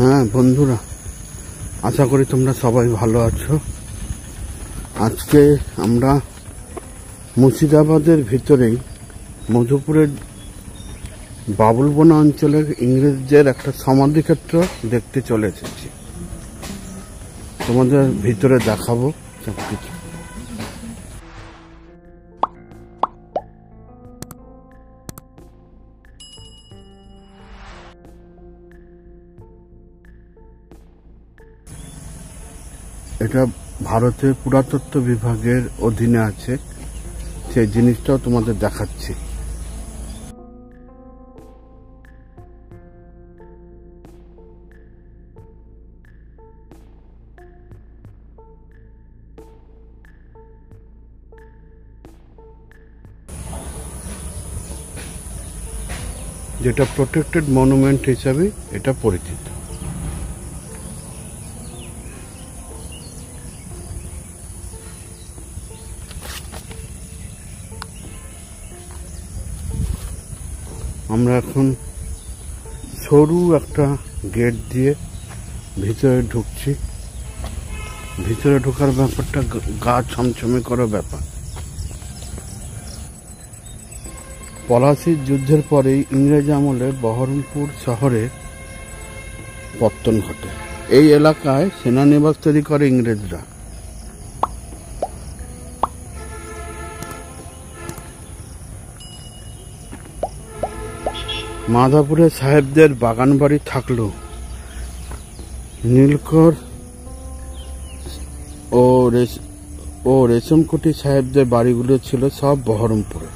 হ্যাঁ বন্ধুরা, আশা করি তোমরা সবাই ভালো আছো। আজকে আমরা মুর্শিদাবাদের ভিতরেই মধুপুরের বাবুলবোনা অঞ্চলের ইংরেজদের একটা সমাধিক্ষেত্র দেখতে চলে এসেছি। তোমাদের ভিতরে দেখাবো সবকিছু। এটা ভারতের পুরাতত্ত্ব বিভাগের অধীনে আছে, সেই জিনিসটাও তোমাদের দেখাচ্ছি। যেটা প্রোটেক্টেড মনুমেন্ট হিসাবে এটা পরিচিত। আমরা এখন সরু একটা গেট দিয়ে ভিতরে ঢুকছি। ভিতরে ঢোকার ব্যাপারটা গা ছমছমে করা ব্যাপার। পলাশির যুদ্ধের পরেই ইংরেজ আমলে বহরমপুর শহরে পত্তন ঘটে। এই এলাকায় সেনানিবাস তৈরি করে ইংরেজরা। মাধাপুরে সাহেবদের বাগান বাড়ি থাকলেও নীলকর ও রেশমকুটি সাহেবদের বাড়িগুলো ছিল সব বহরমপুরে।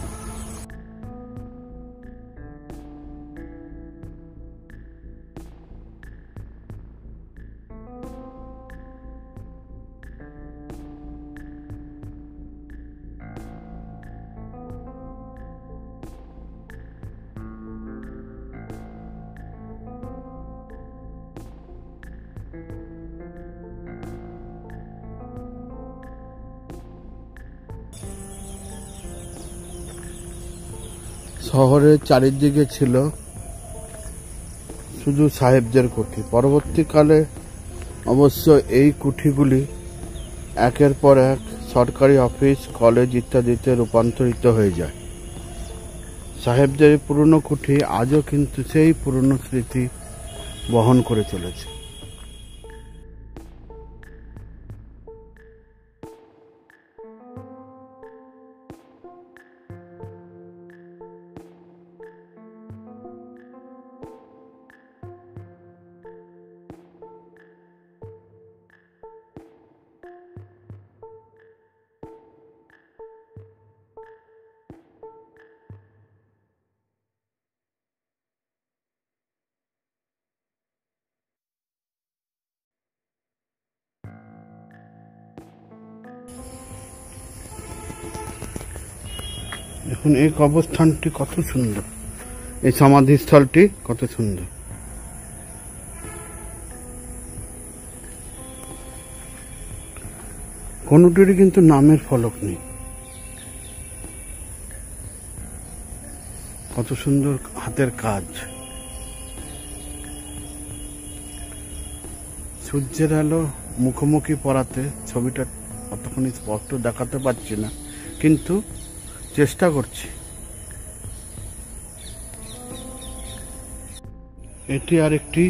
শহরের চারিদিকে ছিল শুধু সাহেবদের কুঠি। পরবর্তীকালে অবশ্য এই কুঠিগুলি একের পর এক সরকারি অফিস, কলেজ ইত্যাদিতে রূপান্তরিত হয়ে যায়। সাহেবদের পুরনো কুঠি আজও কিন্তু সেই পুরনো স্মৃতি বহন করে চলেছে। এখন এই কবরস্থানটি কত সুন্দর, এই সমাধিস্থলটি কত সুন্দর। কোনটিরই কিন্তু নামের ফলক নেই। কত সুন্দর হাতের কাজ। সূর্যের আলো মুখোমুখি পড়াতে ছবিটা অতক্ষণ স্পষ্ট দেখাতে পারছি না, কিন্তু চেষ্টা করছি। এটি আরেকটি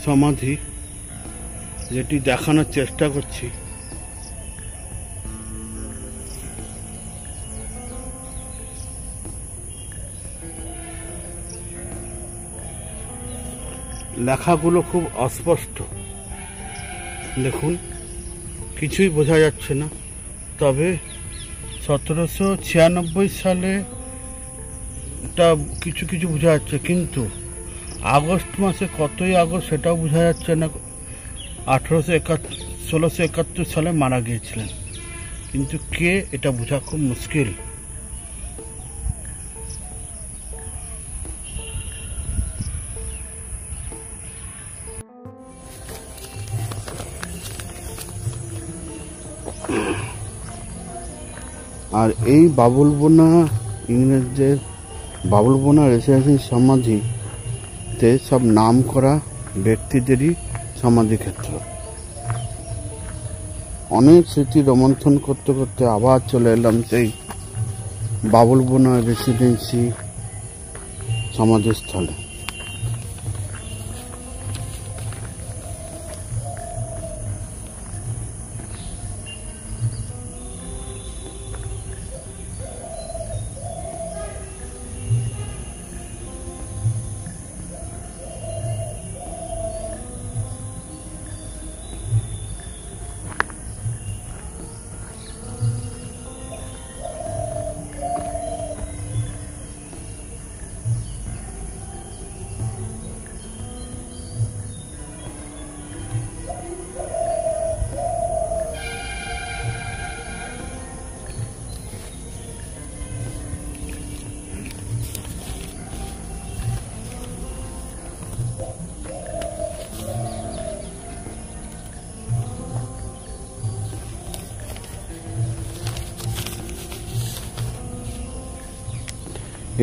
সমাধি যেটি দেখানোর চেষ্টা করছি। লেখাগুলো খুব অস্পষ্ট, দেখুন কিছুই বোঝা যাচ্ছে না। তবে 1796 সালে তা কিছু কিছু বোঝা যাচ্ছে, কিন্তু আগস্ট মাসে কতই আগস্ট সেটাও বোঝা যাচ্ছে না। 1671 সালে মারা গিয়েছিলেন, কিন্তু কে এটা বোঝা খুব মুশকিল। আর এই বাবুলবোনা ইংরেজদের বাবুলবোনা রেসিডেন্সি সমাধিতে সব নাম করা ব্যক্তিদেরই সমাধিক্ষেত্র। অনেক স্মৃতি রোমন্থন করতে করতে আবার চলে এলাম সেই বাবুল বোনা রেসিডেন্সি সমাধিস্থলে।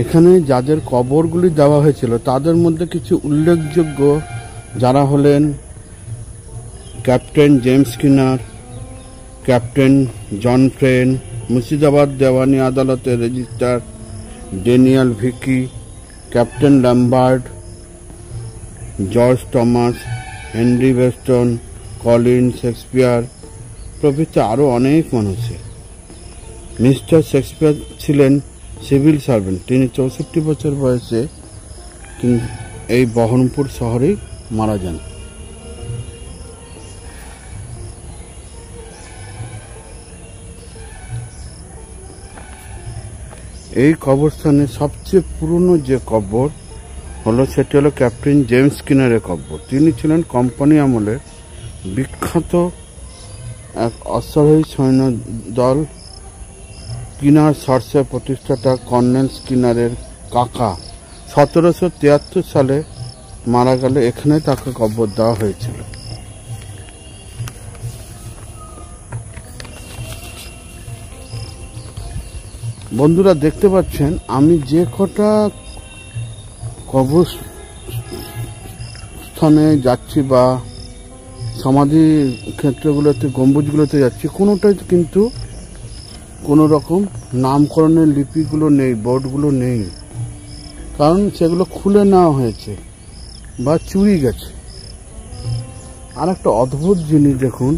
এখানে যাদের কবরগুলি দেওয়া হয়েছিল তাদের মধ্যে কিছু উল্লেখযোগ্য যারা হলেন captain James Skinner, captain John ফ্রেন, মুর্শিদাবাদ দেওয়ানি আদালতের রেজিস্ট্রার ড্যানিয়েল ভিকি, captain Lambert, George Thomas, Henry Weston, Colin Shakespeare প্রভৃতি আরও অনেক মানুষের। মিস্টার শেক্সপিয়ার ছিলেন সিভিল সার্ভেন্ট। তিনি 64 বছর বয়সে এই বহরমপুর শহরেই মারা যান। এই কবরস্থানে সবচেয়ে পুরনো যে কবর হলো সেটি হলো ক্যাপ্টেন জেমস স্কিনারের কবর। তিনি ছিলেন কোম্পানি আমলের বিখ্যাত এক অশ্বারোহী সৈন্য দল স্কিনার শর্টসের প্রতিষ্ঠাতা কর্নেল স্কিনারের কাকা 1773 সালে মারা গেলে এখানে তাকে কবর দেওয়া হয়েছিল। বন্ধুরা দেখতে পাচ্ছেন আমি যে কটা কবরস্থানে যাচ্ছি বা সমাধি ক্ষেত্রগুলোতে গম্বুজগুলোতে যাচ্ছি, কোনোটাই কিন্তু কোনো রকম নামকরণের লিপিগুলো নেই, বোর্ডগুলো নেই, কারণ সেগুলো খুলে নেওয়া হয়েছে বা চুরি গেছে। আর একটা অদ্ভুত জিনিস দেখুন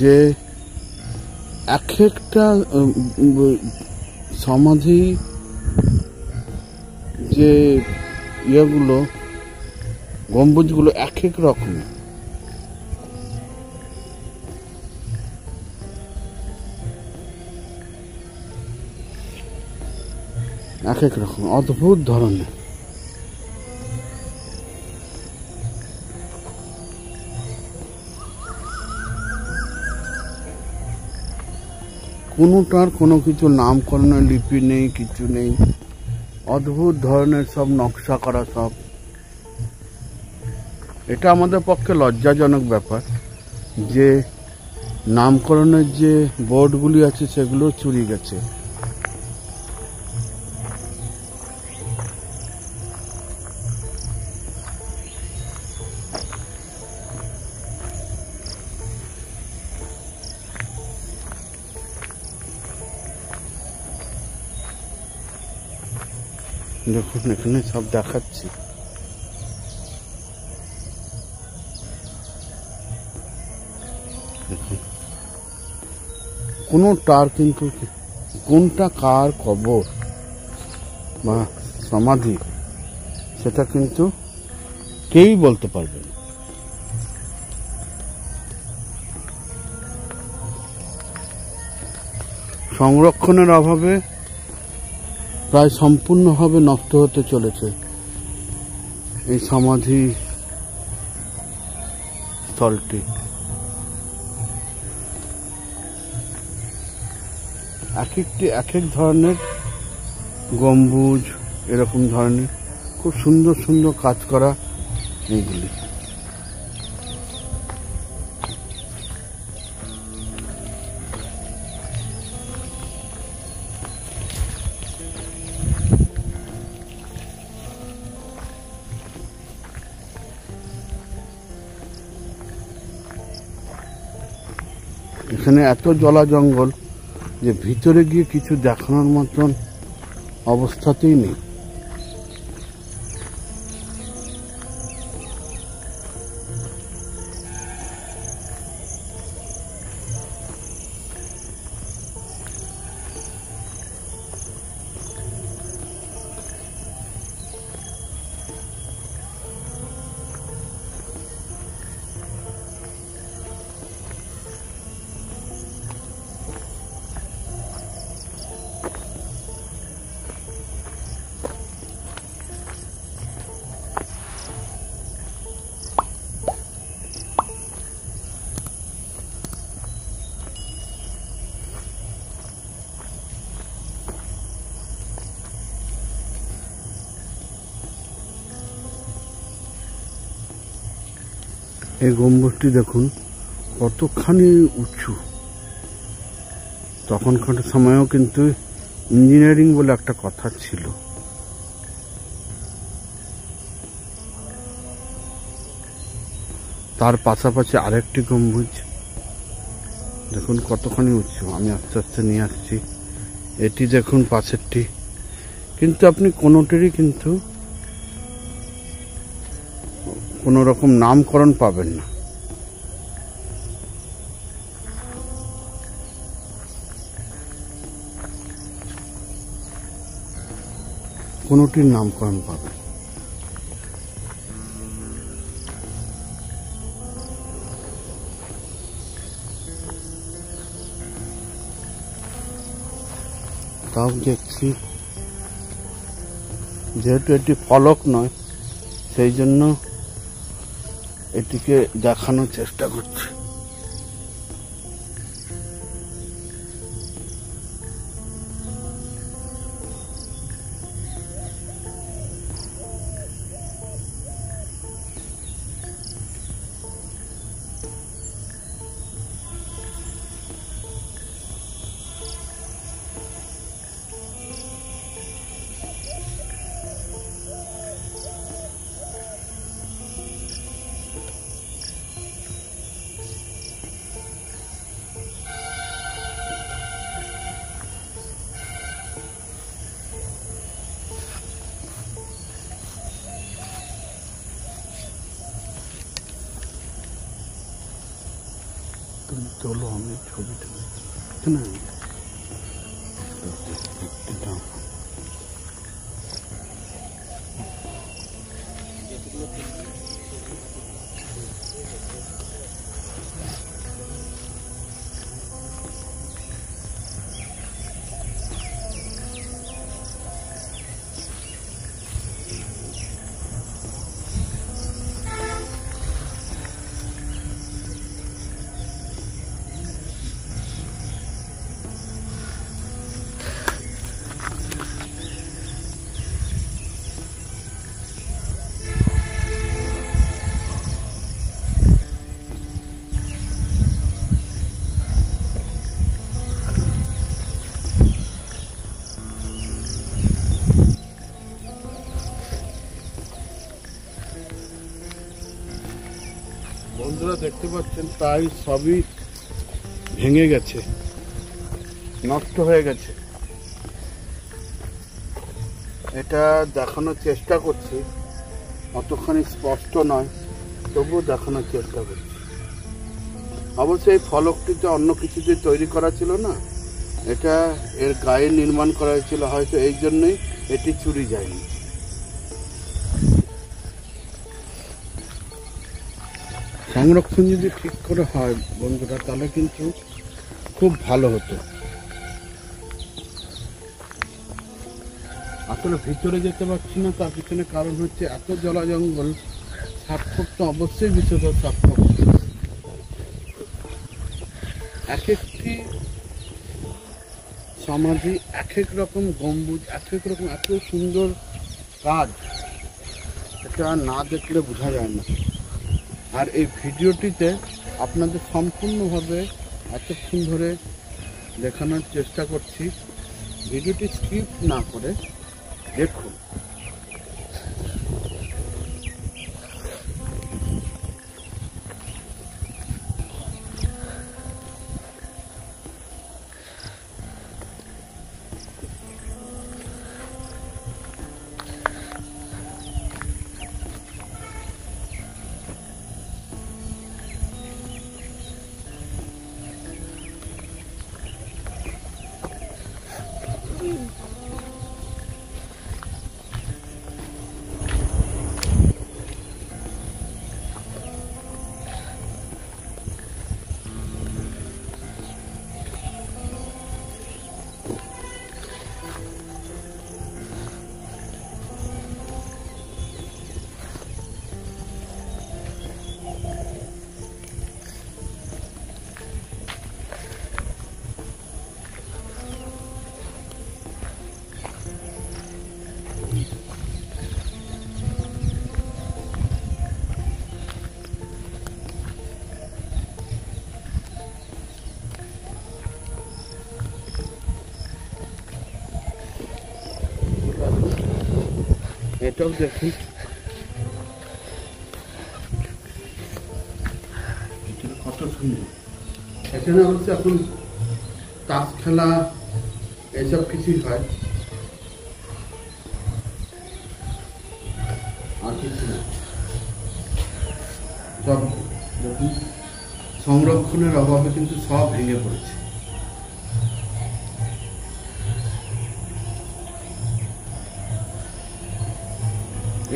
যে এক একটা সমাধি যে ইয়েগুলো গম্বুজগুলো এক এক রকমের। এক এক রকম অদ্ভুত ধরনের। কোনোটার কোনো কিছু নামকরণের লিপি নেই, কিছু নেই, অদ্ভুত ধরনের সব নকশা করা সব। এটা আমাদের পক্ষে লজ্জাজনক ব্যাপার যে নামকরণের যে বোর্ডগুলি আছে সেগুলো চুরি গেছে। দেখুন এখানে সব দেখাচ্ছি। কোনটার কিন্তু কোনটা কার কবর বা সমাধি সেটা কিন্তু কেউই বলতে পারবে না। সংরক্ষণের অভাবে প্রায় সম্পূর্ণভাবে নষ্ট হতে চলেছে এই সমাধি স্থলটি। এক এক ধরনের গম্বুজ, এরকম ধরনের খুব সুন্দর সুন্দর কাজ করা এইগুলি। এখানে এত জলা জঙ্গল যে ভিতরে গিয়ে কিছু দেখানোর মতন অবস্থাতেই নেই। এই গম্বুজটি দেখুন কতখানি উঁচু। তখনকার সময়েও কিন্তু ইঞ্জিনিয়ারিং বলে একটা কথা ছিল। তার পাশাপাশি আরেকটি গম্বুজ দেখুন কতখানি উঁচু। আমি আস্তে আস্তে নিয়ে আসছি। এটি দেখুন পাশেরটি, কিন্তু আপনি কোনোটিরই কিন্তু কোনো রকম নামকরণ পাবেন না। কোনোটির নামকরণ পাবেন। তাও দেখছি যেহেতু এটি ফলক নয়, সেই জন্য এটিকে দেখানোর চেষ্টা করছি। তোলো আমি ছবিটা না বন্ধুরা দেখতে পাচ্ছেন প্রায় সবই ভেঙে গেছে, নষ্ট হয়ে গেছে। এটা দেখানোর চেষ্টা করছি, অতখানি স্পষ্ট নয়, তবুও দেখানোর চেষ্টা করছি। অবশ্যই এই ফলকটিতে অন্য কিছু দিয়ে তৈরি করা ছিল না, এটা এর গায়ে নির্মাণ করা হয়েছিল, হয়তো এই জন্যই এটি চুরি যায়নি। সংরক্ষণ যদি ঠিক করে হয় বন্ধুরা, তাহলে কিন্তু খুব ভালো হতো। আসলে ভিতরে যেতে পারছি না, তার পিছনে কারণ হচ্ছে এত জলা জঙ্গল। সাপখোপ তো অবশ্যই বিষধর সাপখোপ। এক একটি সমাধি, এক এক রকম গম্বুজ, এক এক রকম এত সুন্দর কাজ, এটা না দেখলে বোঝা যায় না। আর এই ভিডিওটিতে আপনাদের সম্পূর্ণভাবে এতক্ষণ ধরে দেখানোর চেষ্টা করছি। ভিডিওটি স্কিপ না করে দেখুন। এটাও দেখুন, কত সুন্দর। এখানে হচ্ছে এখন তাস খেলা এসব কিছুই হয়, আর কিছু না। সব দেখুন সংরক্ষণের অভাবে কিন্তু সব ভেঙে পড়েছে।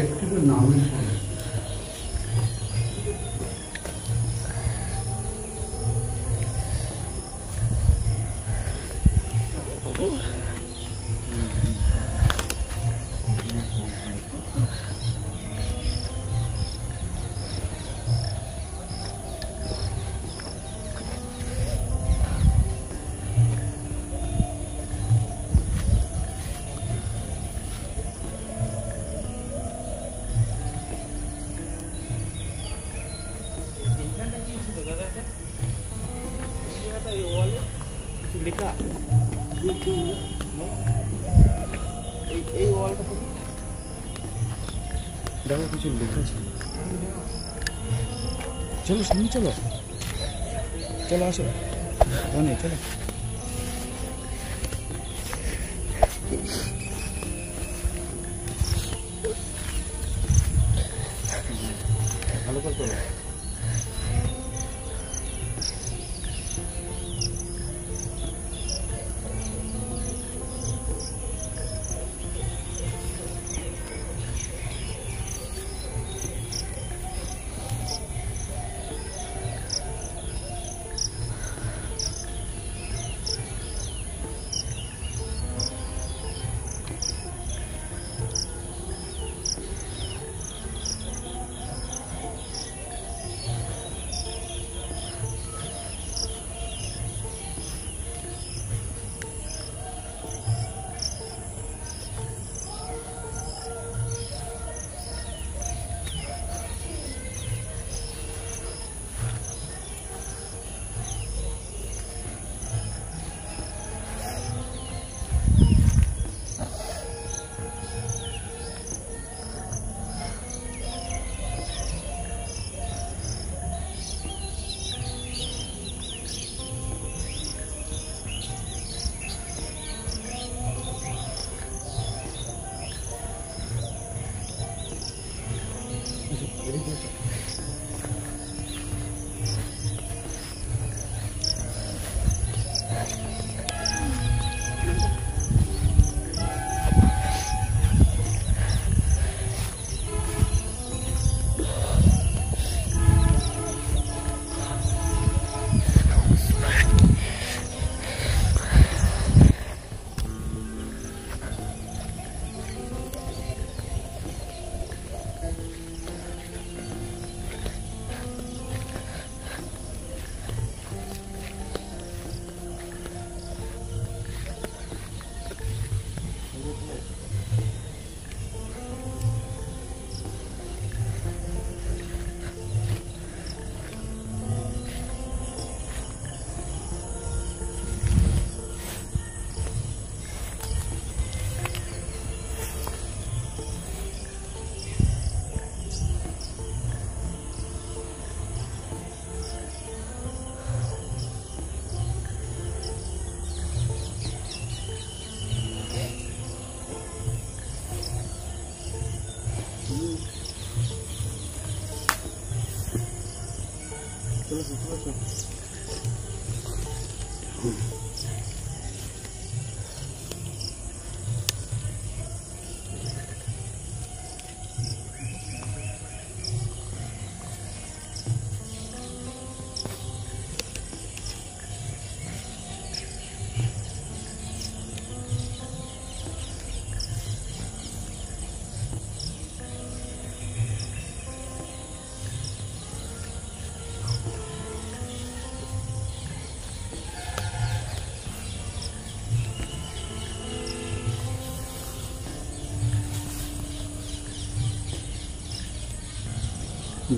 একটু নামে লেখা এই ওয়ালটা দেখো কিছু লেখা ছিল। চলো সামনে চলো, চলো আসো চলো। ভালো করে চলো।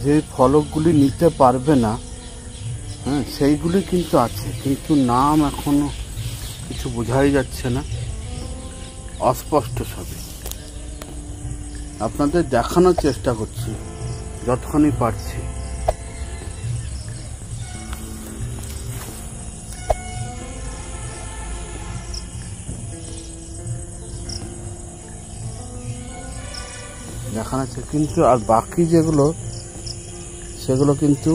যে ফলকগুলি নিতে পারবে না, হ্যাঁ, সেইগুলি কিন্তু আছে, কিন্তু নাম এখনো কিছু বোঝাই যাচ্ছে না, অস্পষ্ট সবই। আপনাদের দেখানোর চেষ্টা করছি যতখানি পারছি। দেখানো কিন্তু আর বাকি যেগুলো সেগুলো কিন্তু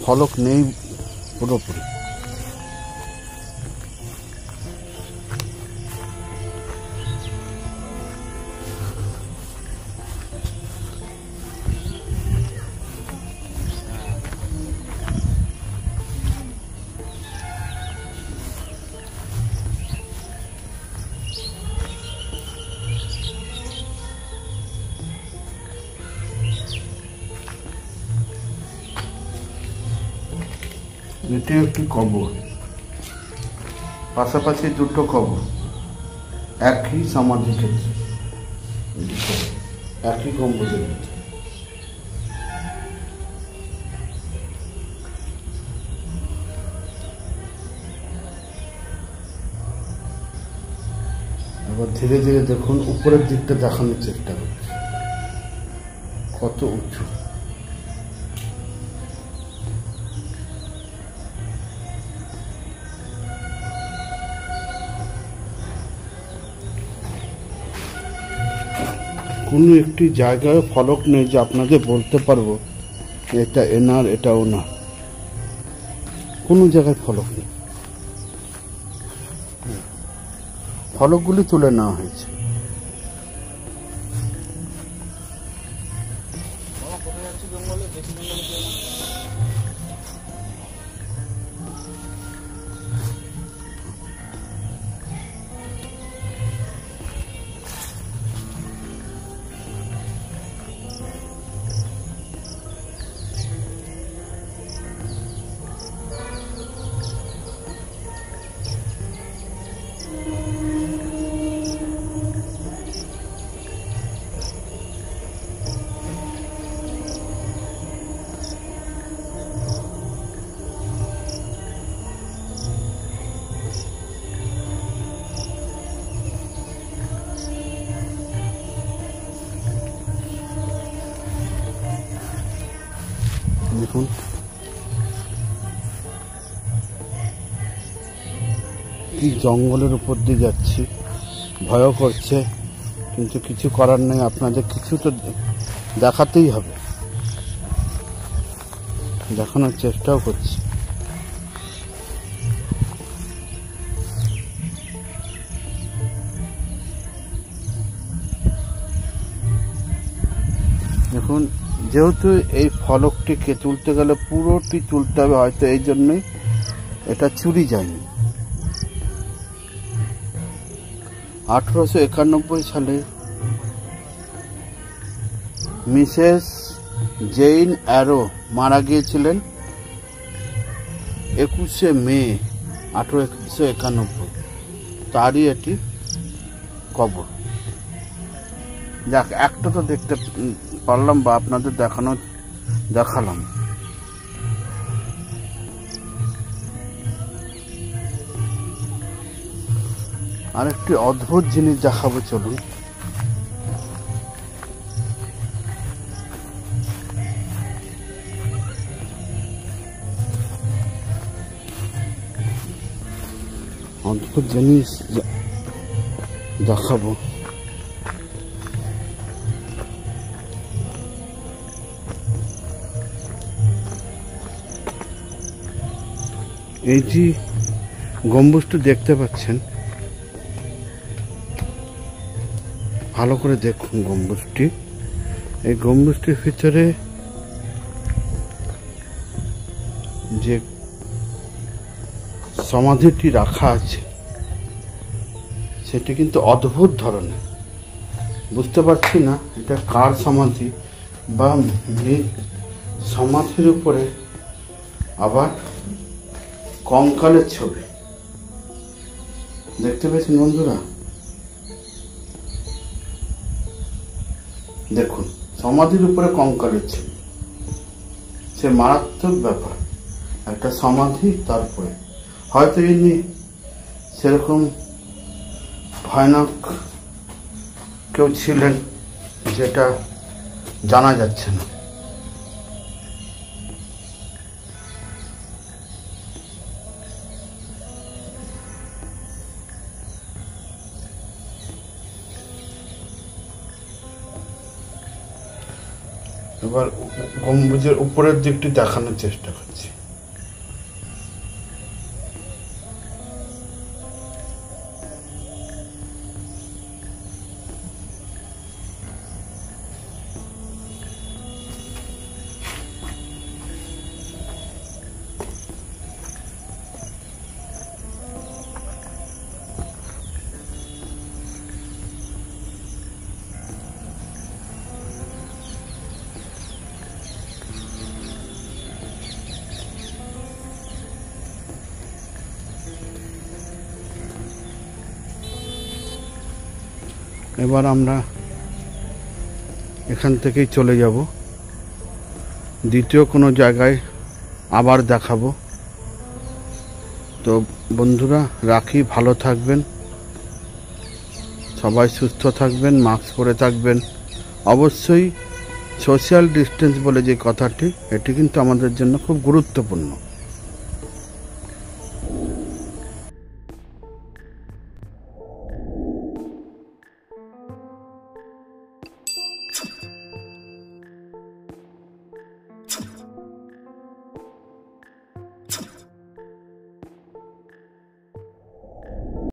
ফলক নেই পুরোপুরি। এটি একটি কবর, পাশাপাশি দুটো কবর একই সমাধি ক্ষেত্রে, একই গম্বুজের ভিতরে। এবার ধীরে ধীরে দেখুন, উপরের দিকটা দেখানোর চেষ্টা করছি কত উঁচু। কোনো একটি জায়গায় ফলক নেই যে আপনাদের বলতে পারবো এটা এনার এটা ওনার, কোনো জায়গায় ফলক নেই। ফলকগুলি তুলে নেওয়া হয়েছে। দেখুন কি জঙ্গলের উপর দিয়ে যাচ্ছি, ভয় করছে, কিন্তু কিছু করার নেই। আপনাদের কিছু তো দেখাতেই হবে, দেখানোর চেষ্টাও করছি। দেখুন, যেহেতু এই ফলকটিকে তুলতে গেলে পুরোটি তুলতে হবে, হয়তো এই জন্যই এটা চুরি যায়নি। 1891 সালে মিসেস জেইন অ্যারো মারা গিয়েছিলেন 21শে মে 1891। তারই এটি কবর। যাক, একটা তো দেখতে পারলাম বা আপনাদের দেখালাম। আরেকটি অদ্ভুত জিনিস দেখাবো, চলুন। অদ্ভুত জিনিস দেখাবো। এই যে গম্বুজটি দেখতে পাচ্ছেন, ভালো করে দেখুন গম্বুজটি। এই গম্বুজটির ভিতরে যে সমাধিটি রাখা আছে সেটি কিন্তু অদ্ভুত ধরনের। বুঝতে পারছি না এটা কার সমাধি, বা সমাধির উপরে আবার কঙ্কালের ছবি দেখতে পেয়েছেন বন্ধুরা। দেখুন, সমাধির উপরে কঙ্কালের ছবি, সে মারাত্মক ব্যাপার। একটা সমাধি, তারপরে হয়তো ইনি সেরকম ভয়ানক কেউ ছিলেন, যেটা জানা যাচ্ছে না। এবার গম্বুজের উপরের দিকটি দেখানোর চেষ্টা করছি। এবার আমরা এখান থেকেই চলে যাব, দ্বিতীয় কোনো জায়গায় আবার দেখাবো। তো বন্ধুরা রাখি, ভালো থাকবেন, সবাই সুস্থ থাকবেন, মাস্ক পরে থাকবেন। অবশ্যই সোশ্যাল ডিস্টেন্স বলে যে কথাটি, এটি কিন্তু আমাদের জন্য খুব গুরুত্বপূর্ণ।